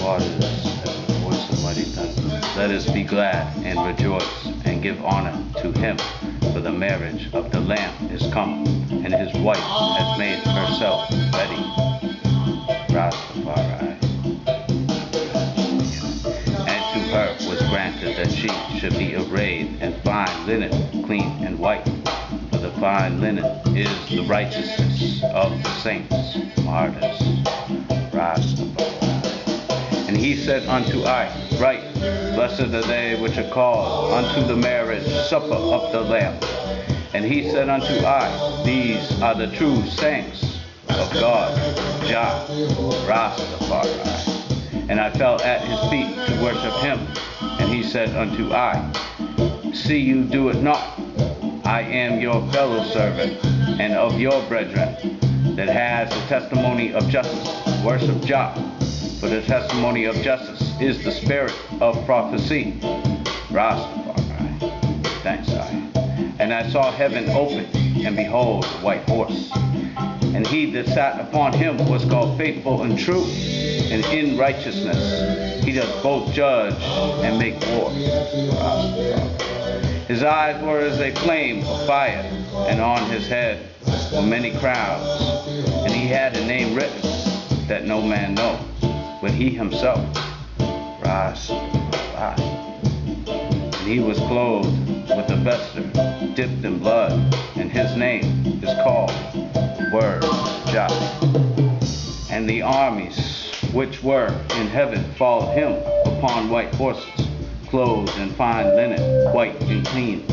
waters and the voice of mighty thunder. Let us be glad and rejoice and give honor to him, for the marriage of the Lamb is come, and his wife has made herself ready. Rastafari. And to her was granted that she should be arrayed in fine linen, clean and white. For the fine linen is the righteousness of the saints, martyrs. Rastafari. And he said unto I, Right, blessed are they which are called unto the marriage supper of the Lamb. And he said unto I, These are the true saints of God, Jah, Rastafari. And I fell at his feet to worship him. And he said unto I, See you do it not. I am your fellow servant and of your brethren, that has the testimony of justice. Worship Jah, for the testimony of justice is the spirit of prophecy. Rastafari. Thanks, I. And I saw heaven open, and behold, a white horse. And he that sat upon him was called Faithful and True, and in righteousness he does both judge and make war. His eyes were as a flame of fire, and on his head were many crowns. And he had a name written that no man know, but he himself. Rastafari. And he was clothed with a vesture dipped in blood, and his name is called Word, Jah. And the armies which were in heaven followed him upon white horses, clothed in fine linen, white and clean.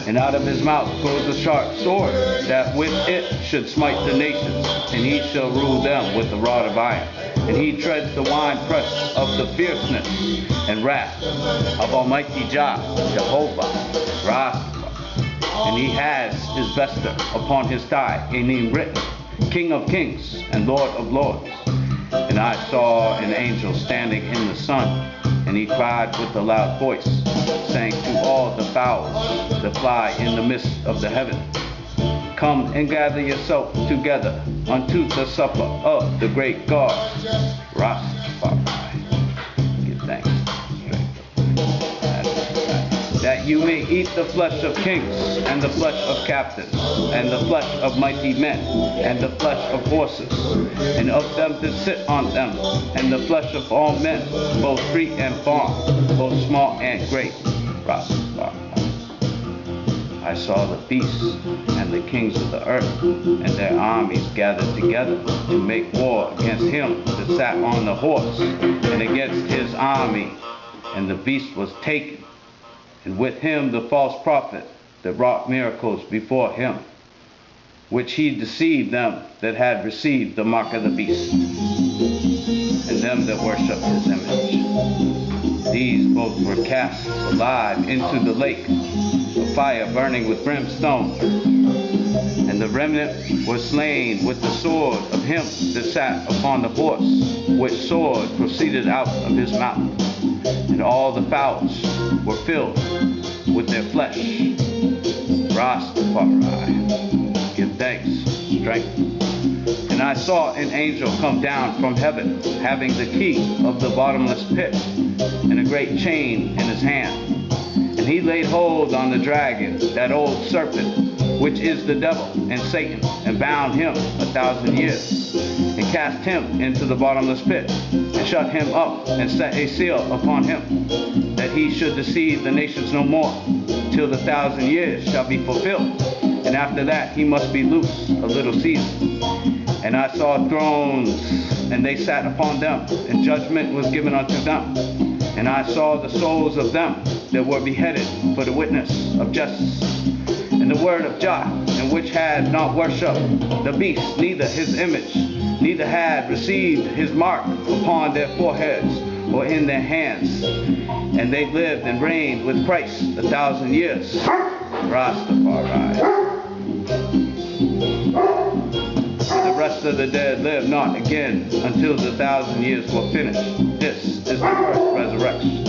And out of his mouth goes a sharp sword, that with it should smite the nations, and he shall rule them with the rod of iron. And he treads the winepress of the fierceness and wrath of Almighty Jah, Jehovah, Rastafari. And he has his vesture upon his thigh, a name written, King of Kings and Lord of Lords. And I saw an angel standing in the sun, and he cried with a loud voice, saying to all the fowls that fly in the midst of the heaven, Come and gather yourself together unto the supper of the great God, Rastafari. Give thanks. That you may eat the flesh of kings, and the flesh of captains, and the flesh of mighty men, and the flesh of horses, and of them that sit on them, and the flesh of all men, both free and bond, both small and great. Rastafari. I saw the beasts and the kings of the earth, and their armies gathered together to make war against him that sat on the horse, and against his army. And the beast was taken, and with him the false prophet that wrought miracles before him, which he deceived them that had received the mark of the beast, and them that worshipped his image. These both were cast alive into the lake of fire burning with brimstone. And the remnant was slain with the sword of him that sat upon the horse, which sword proceeded out of his mouth. And all the fowls were filled with their flesh. Rastafari. Give thanks, strength. And I saw an angel come down from heaven, having the key of the bottomless pit, and a great chain in his hand. And he laid hold on the dragon, that old serpent, which is the devil and Satan, and bound him 1,000 years, and cast him into the bottomless pit, and shut him up, and set a seal upon him, that he should deceive the nations no more, till the 1,000 years shall be fulfilled. And after that he must be loose a little season. And I saw thrones, and they sat upon them, and judgment was given unto them. And I saw the souls of them that were beheaded for the witness of justice, and the word of Jah, and which had not worshipped the beast, neither his image, neither had received his mark upon their foreheads or in their hands. And they lived and reigned with Christ 1,000 years. Rastafari. The rest of the dead live not again until the 1,000 years were finished. This is the first resurrection.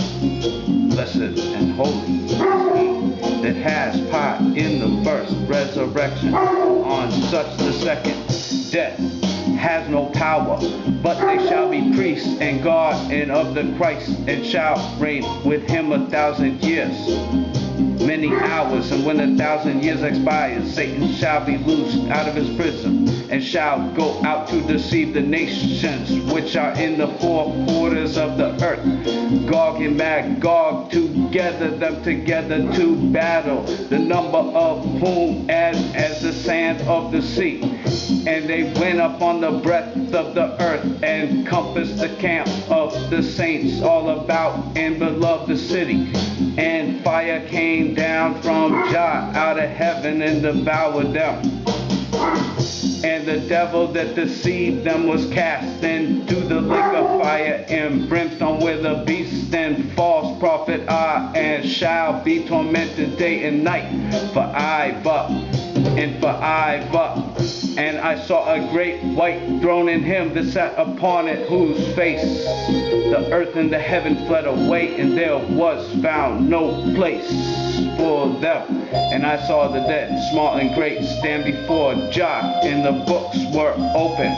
Blessed and holy is he that has part in the first resurrection. On such the second death has no power, but they shall be priests and God and of the Christ, and shall reign with him 1,000 years. Many hours, and when 1,000 years expires, Satan shall be loosed out of his prison, and shall go out to deceive the nations which are in the four quarters of the earth, Gog and Magog, to gather them together to battle, the number of whom as the sand of the sea. And they went up on the breadth of the earth, and compassed the camp of the saints all about, and beloved the city. And fire came down from Jah out of heaven, and devoured them. And the devil that deceived them was cast into the lake of fire and brimstone, where the beast and false prophet are, and shall be tormented day and night forever and forever. And I saw a great white throne, in him that sat upon it, whose face the earth and the heaven fled away, and there was found no place for them. And I saw the dead, small and great, stand before Jah, and the books were open.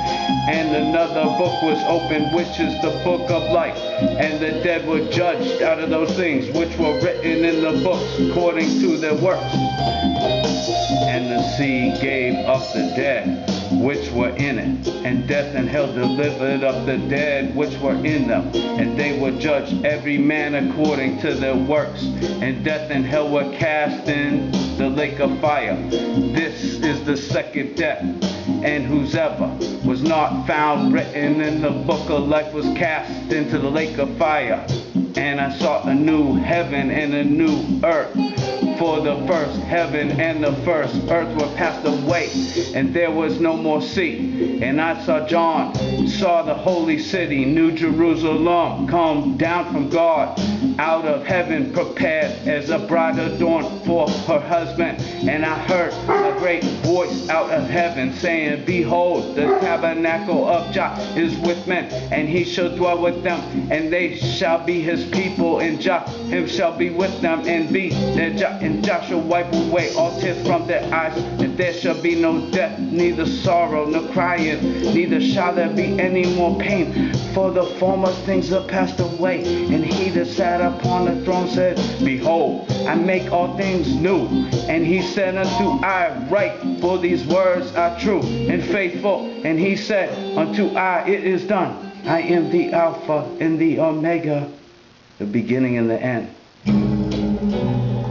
And another book was opened, which is the book of life. And the dead were judged out of those things which were written in the books, according to their works. And the sea gave up the dead which were in it, and death and hell delivered up the dead which were in them, and they were judged every man according to their works. And death and hell were cast in the lake of fire. This is the second death. And whosoever was not found written in the book of life was cast into the lake of fire. And I saw a new heaven and a new earth. For the first heaven and the first earth were passed away, and there was no more sea. And I saw John, saw the holy city, New Jerusalem, come down from God out of heaven, prepared as a bride adorned for her husband. And I heard a great voice out of heaven saying, Behold, the tabernacle of Jah is with men, and he shall dwell with them, and they shall be his people, and Jah him shall be with them, and be their Jah. And Jah shall wipe away all tears from their eyes, and there shall be no death, neither sorrow, nor crying, neither shall there be any more pain, for the former things are passed away. And he that sat upon the throne said, Behold, I make all things new. And he said unto I, Write, for these words are true and faithful. And he said unto I, It is done. I am the Alpha and the Omega, the beginning and the end.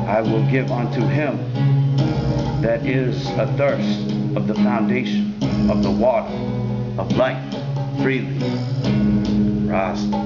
I will give unto him that is athirst of the foundation of the water of life freely. Rasta.